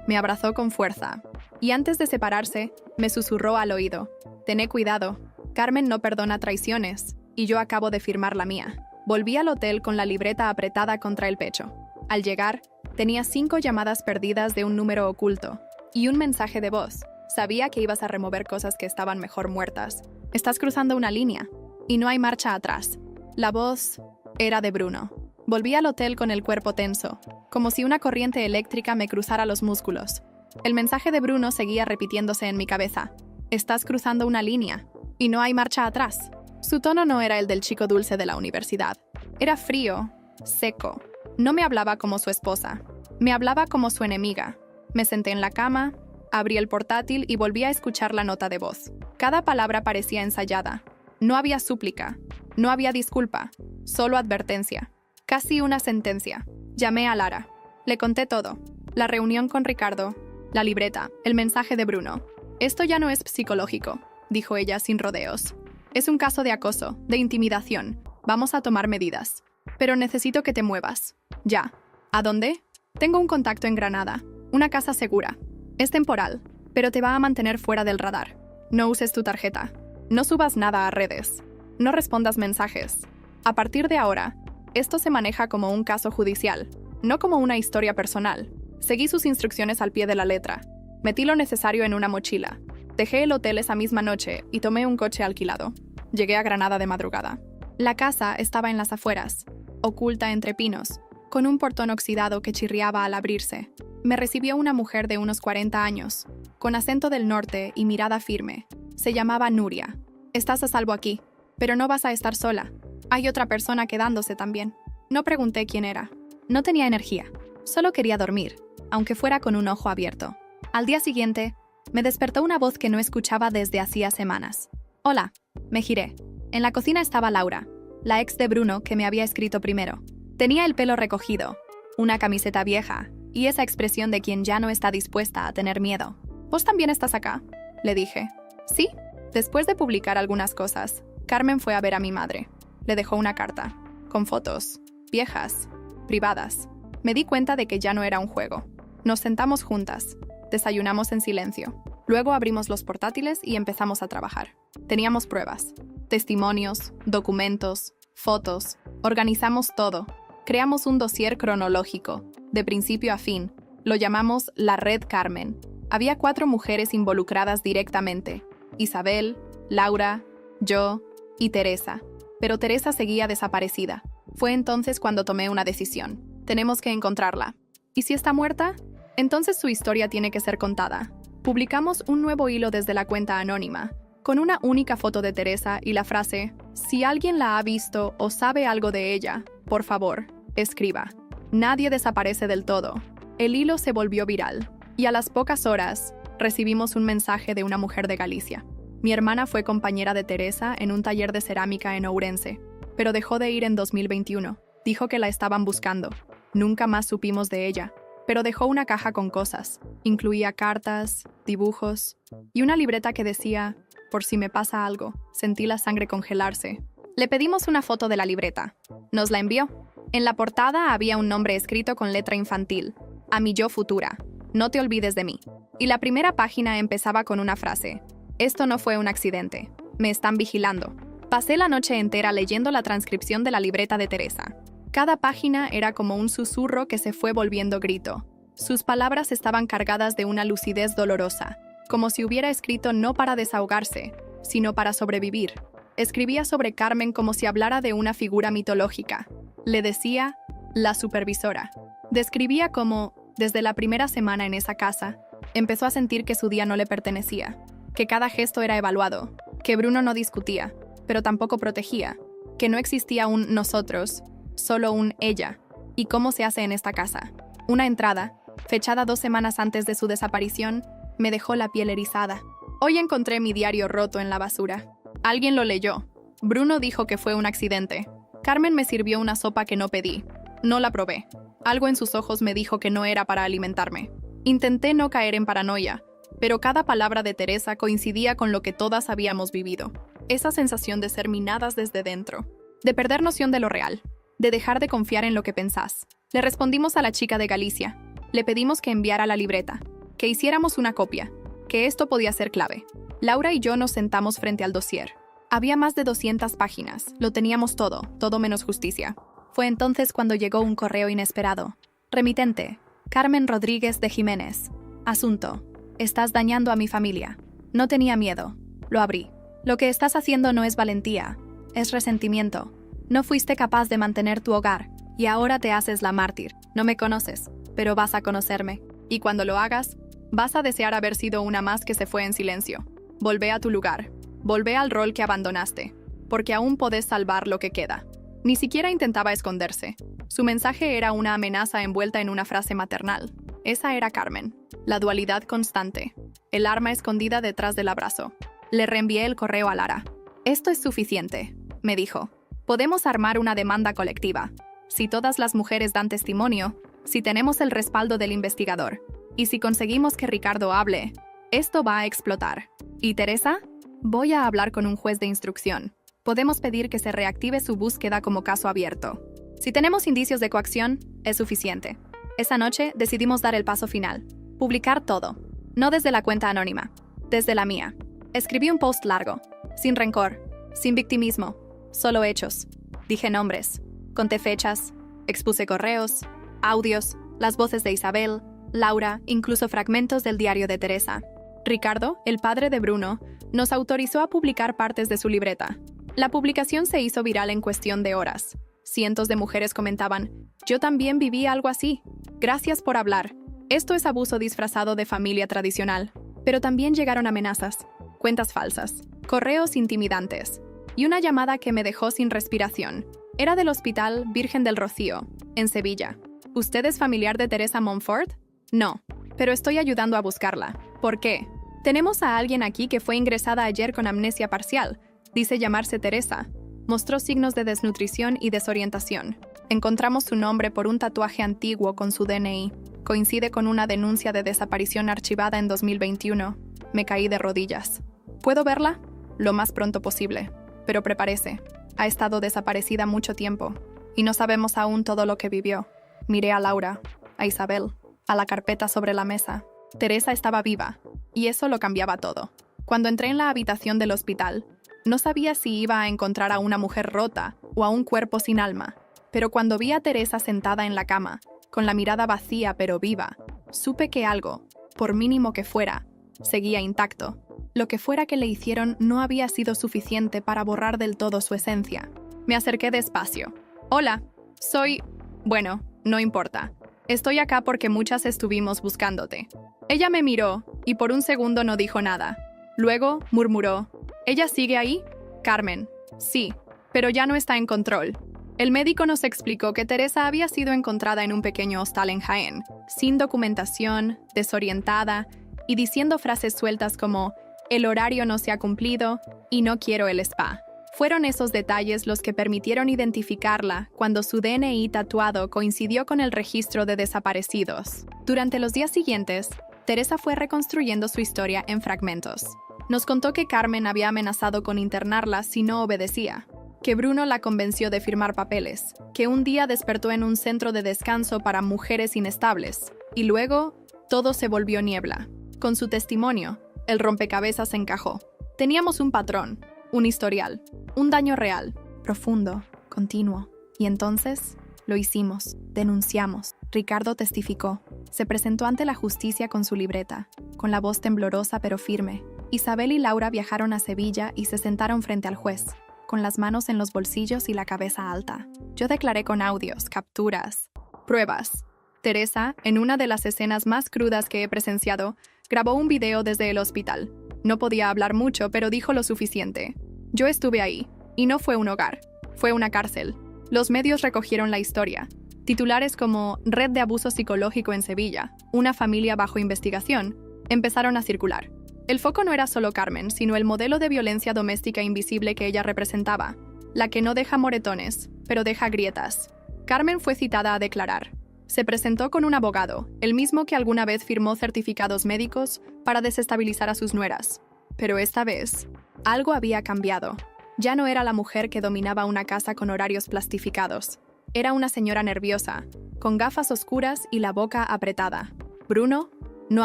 Me abrazó con fuerza. Y antes de separarse, me susurró al oído. Tené cuidado. Carmen no perdona traiciones. Y yo acabo de firmar la mía. Volví al hotel con la libreta apretada contra el pecho. Al llegar, tenía 5 llamadas perdidas de un número oculto. Y un mensaje de voz. Sabía que ibas a remover cosas que estaban mejor muertas. Estás cruzando una línea. Y no hay marcha atrás. La voz era de Bruno. Volví al hotel con el cuerpo tenso, como si una corriente eléctrica me cruzara los músculos. El mensaje de Bruno seguía repitiéndose en mi cabeza. Estás cruzando una línea. Y no hay marcha atrás. Su tono no era el del chico dulce de la universidad. Era frío, seco. No me hablaba como su esposa. Me hablaba como su enemiga. Me senté en la cama, abrí el portátil y volví a escuchar la nota de voz. Cada palabra parecía ensayada. No había súplica. No había disculpa. Solo advertencia. Casi una sentencia. Llamé a Lara. Le conté todo. La reunión con Ricardo, la libreta, el mensaje de Bruno. Esto ya no es psicológico, dijo ella sin rodeos. Es un caso de acoso, de intimidación. Vamos a tomar medidas. Pero necesito que te muevas. Ya. ¿A dónde? Tengo un contacto en Granada. Una casa segura. Es temporal, pero te va a mantener fuera del radar. No uses tu tarjeta. No subas nada a redes. No respondas mensajes. A partir de ahora, esto se maneja como un caso judicial, no como una historia personal. Seguí sus instrucciones al pie de la letra. Metí lo necesario en una mochila. Dejé el hotel esa misma noche y tomé un coche alquilado. Llegué a Granada de madrugada. La casa estaba en las afueras, oculta entre pinos, con un portón oxidado que chirriaba al abrirse. Me recibió una mujer de unos 40 años, con acento del norte y mirada firme. Se llamaba Nuria. Estás a salvo aquí, pero no vas a estar sola. Hay otra persona quedándose también. No pregunté quién era. No tenía energía. Solo quería dormir, aunque fuera con un ojo abierto. Al día siguiente, me despertó una voz que no escuchaba desde hacía semanas. Hola. Me giré. En la cocina estaba Laura, la ex de Bruno que me había escrito primero. Tenía el pelo recogido, una camiseta vieja y esa expresión de quien ya no está dispuesta a tener miedo. ¿Vos también estás acá?, le dije. Sí. Después de publicar algunas cosas, Carmen fue a ver a mi madre. Le dejó una carta, con fotos, viejas, privadas. Me di cuenta de que ya no era un juego. Nos sentamos juntas, desayunamos en silencio. Luego abrimos los portátiles y empezamos a trabajar. Teníamos pruebas, testimonios, documentos, fotos. Organizamos todo. Creamos un dossier cronológico, de principio a fin. Lo llamamos la Red Carmen. Había 4 mujeres involucradas directamente. Isabel, Laura, yo y Teresa. Pero Teresa seguía desaparecida. Fue entonces cuando tomé una decisión. Tenemos que encontrarla. ¿Y si está muerta? Entonces su historia tiene que ser contada. Publicamos un nuevo hilo desde la cuenta anónima, con una única foto de Teresa y la frase: si alguien la ha visto o sabe algo de ella, por favor, escriba. Nadie desaparece del todo. El hilo se volvió viral, y a las pocas horas, recibimos un mensaje de una mujer de Galicia. Mi hermana fue compañera de Teresa en un taller de cerámica en Ourense, pero dejó de ir en 2021. Dijo que la estaban buscando. Nunca más supimos de ella, pero dejó una caja con cosas. Incluía cartas, dibujos y una libreta que decía: por si me pasa algo. Sentí la sangre congelarse. Le pedimos una foto de la libreta. Nos la envió. En la portada había un nombre escrito con letra infantil: a mi yo futura. No te olvides de mí. Y la primera página empezaba con una frase: esto no fue un accidente. Me están vigilando. Pasé la noche entera leyendo la transcripción de la libreta de Teresa. Cada página era como un susurro que se fue volviendo grito. Sus palabras estaban cargadas de una lucidez dolorosa, como si hubiera escrito no para desahogarse, sino para sobrevivir. Escribía sobre Carmen como si hablara de una figura mitológica. Le decía la supervisora. Describía cómo, desde la primera semana en esa casa, empezó a sentir que su día no le pertenecía, que cada gesto era evaluado, que Bruno no discutía, pero tampoco protegía, que no existía un nosotros, solo un ella. ¿Y cómo se hace en esta casa? Una entrada, fechada 2 semanas antes de su desaparición, me dejó la piel erizada. Hoy encontré mi diario roto en la basura. Alguien lo leyó. Bruno dijo que fue un accidente. Carmen me sirvió una sopa que no pedí. No la probé. Algo en sus ojos me dijo que no era para alimentarme. Intenté no caer en paranoia, pero cada palabra de Teresa coincidía con lo que todas habíamos vivido. Esa sensación de ser minadas desde dentro. de perder noción de lo real, de dejar de confiar en lo que pensás. Le respondimos a la chica de Galicia. Le pedimos que enviara la libreta, que hiciéramos una copia, que esto podía ser clave. Laura y yo nos sentamos frente al dossier. Había más de 200 páginas, lo teníamos todo menos justicia. Fue entonces cuando llegó un correo inesperado. Remitente, Carmen Rodríguez de Jiménez. Asunto, estás dañando a mi familia. No tenía miedo. Lo abrí. Lo que estás haciendo no es valentía, es resentimiento. No fuiste capaz de mantener tu hogar, y ahora te haces la mártir. No me conoces, pero vas a conocerme. Y cuando lo hagas, vas a desear haber sido una más que se fue en silencio. Volvé a tu lugar. Volvé al rol que abandonaste, porque aún podés salvar lo que queda. Ni siquiera intentaba esconderse. Su mensaje era una amenaza envuelta en una frase maternal. Esa era Carmen. La dualidad constante. El arma escondida detrás del abrazo. Le reenvié el correo a Lara. Esto es suficiente, me dijo. Podemos armar una demanda colectiva. Si todas las mujeres dan testimonio, si tenemos el respaldo del investigador, y si conseguimos que Ricardo hable, esto va a explotar. ¿Y Teresa? Voy a hablar con un juez de instrucción. Podemos pedir que se reactive su búsqueda como caso abierto. Si tenemos indicios de coacción, es suficiente. Esa noche decidimos dar el paso final. Publicar todo. No desde la cuenta anónima, desde la mía. Escribí un post largo, sin rencor, sin victimismo, solo hechos. Dije nombres, conté fechas, expuse correos, audios, las voces de Isabel, Laura, incluso fragmentos del diario de Teresa. Ricardo, el padre de Bruno, nos autorizó a publicar partes de su libreta. La publicación se hizo viral en cuestión de horas. Cientos de mujeres comentaban, yo también viví algo así. Gracias por hablar. Esto es abuso disfrazado de familia tradicional. Pero también llegaron amenazas, cuentas falsas, correos intimidantes y una llamada que me dejó sin respiración. Era del Hospital Virgen del Rocío, en Sevilla. ¿Usted es familiar de Teresa Montfort? No, pero estoy ayudando a buscarla. ¿Por qué? Tenemos a alguien aquí que fue ingresada ayer con amnesia parcial. Dice llamarse Teresa. Mostró signos de desnutrición y desorientación. Encontramos su nombre por un tatuaje antiguo con su DNI. Coincide con una denuncia de desaparición archivada en 2021. Me caí de rodillas. ¿Puedo verla? Lo más pronto posible. Pero prepárese. Ha estado desaparecida mucho tiempo. Y no sabemos aún todo lo que vivió. Miré a Laura, a Isabel, a la carpeta sobre la mesa. Teresa estaba viva. Y eso lo cambiaba todo. Cuando entré en la habitación del hospital, no sabía si iba a encontrar a una mujer rota o a un cuerpo sin alma. Pero cuando vi a Teresa sentada en la cama, con la mirada vacía pero viva, supe que algo, por mínimo que fuera, seguía intacto. Lo que fuera que le hicieron no había sido suficiente para borrar del todo su esencia. Me acerqué despacio. Hola, soy... Bueno, no importa. Estoy acá porque muchas estuvimos buscándote. Ella me miró y por un segundo no dijo nada. Luego murmuró, ¿ella sigue ahí? Carmen, sí, pero ya no está en control. El médico nos explicó que Teresa había sido encontrada en un pequeño hostal en Jaén, sin documentación, desorientada y diciendo frases sueltas como «el horario no se ha cumplido» y «no quiero el spa». Fueron esos detalles los que permitieron identificarla cuando su DNI tatuado coincidió con el registro de desaparecidos. Durante los días siguientes, Teresa fue reconstruyendo su historia en fragmentos. Nos contó que Carmen había amenazado con internarla si no obedecía, que Bruno la convenció de firmar papeles, que un día despertó en un centro de descanso para mujeres inestables, y luego todo se volvió niebla. Con su testimonio, el rompecabezas se encajó. Teníamos un patrón, un historial, un daño real, profundo, continuo. Y entonces, lo hicimos, denunciamos. Ricardo testificó. Se presentó ante la justicia con su libreta, con la voz temblorosa pero firme. Isabel y Laura viajaron a Sevilla y se sentaron frente al juez, con las manos en los bolsillos y la cabeza alta. Yo declaré con audios, capturas, pruebas. Teresa, en una de las escenas más crudas que he presenciado, grabó un video desde el hospital. No podía hablar mucho, pero dijo lo suficiente. Yo estuve ahí, y no fue un hogar, fue una cárcel. Los medios recogieron la historia. Titulares como «Red de abuso psicológico en Sevilla, una familia bajo investigación» empezaron a circular. El foco no era solo Carmen, sino el modelo de violencia doméstica invisible que ella representaba, la que no deja moretones, pero deja grietas. Carmen fue citada a declarar. Se presentó con un abogado, el mismo que alguna vez firmó certificados médicos para desestabilizar a sus nueras. Pero esta vez, algo había cambiado. Ya no era la mujer que dominaba una casa con horarios plastificados. Era una señora nerviosa, con gafas oscuras y la boca apretada. Bruno no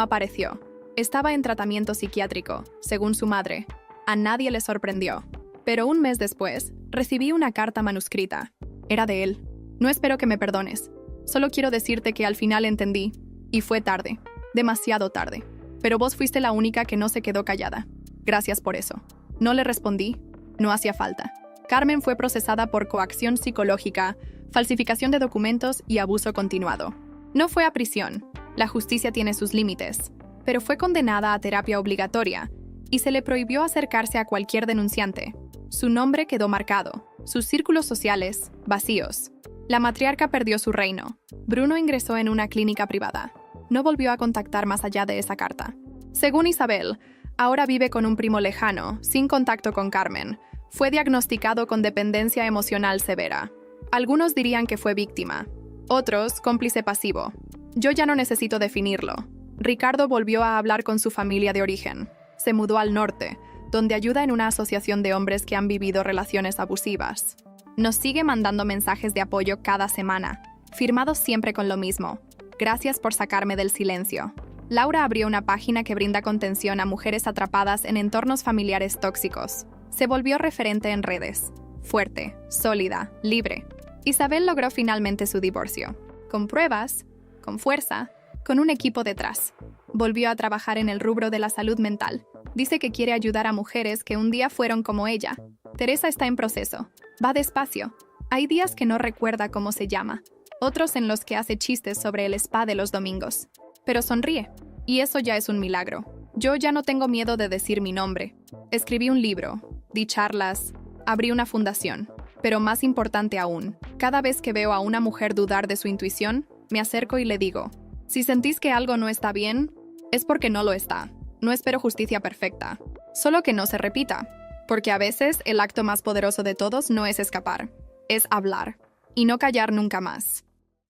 apareció. Estaba en tratamiento psiquiátrico, según su madre. A nadie le sorprendió. Pero un mes después, recibí una carta manuscrita. Era de él. No espero que me perdones. Solo quiero decirte que al final entendí. Y fue tarde. Demasiado tarde. Pero vos fuiste la única que no se quedó callada. Gracias por eso. No le respondí. No hacía falta. Carmen fue procesada por coacción psicológica, falsificación de documentos y abuso continuado. No fue a prisión. La justicia tiene sus límites. Pero fue condenada a terapia obligatoria y se le prohibió acercarse a cualquier denunciante. Su nombre quedó marcado. Sus círculos sociales, vacíos. La matriarca perdió su reino. Bruno ingresó en una clínica privada. No volvió a contactar más allá de esa carta. Según Isabel, ahora vive con un primo lejano, sin contacto con Carmen. Fue diagnosticado con dependencia emocional severa. Algunos dirían que fue víctima. Otros, cómplice pasivo. Yo ya no necesito definirlo. Ricardo volvió a hablar con su familia de origen. Se mudó al norte, donde ayuda en una asociación de hombres que han vivido relaciones abusivas. Nos sigue mandando mensajes de apoyo cada semana, firmados siempre con lo mismo. Gracias por sacarme del silencio. Laura abrió una página que brinda contención a mujeres atrapadas en entornos familiares tóxicos. Se volvió referente en redes. Fuerte, sólida, libre. Isabel logró finalmente su divorcio. Con pruebas, con fuerza, con un equipo detrás. Volvió a trabajar en el rubro de la salud mental. Dice que quiere ayudar a mujeres que un día fueron como ella. Teresa está en proceso. Va despacio. Hay días que no recuerda cómo se llama. Otros en los que hace chistes sobre el spa de los domingos. Pero sonríe. Y eso ya es un milagro. Yo ya no tengo miedo de decir mi nombre. Escribí un libro, di charlas, abrí una fundación. Pero más importante aún, cada vez que veo a una mujer dudar de su intuición, me acerco y le digo, si sentís que algo no está bien, es porque no lo está. No espero justicia perfecta. Solo que no se repita. Porque a veces el acto más poderoso de todos no es escapar, es hablar. Y no callar nunca más.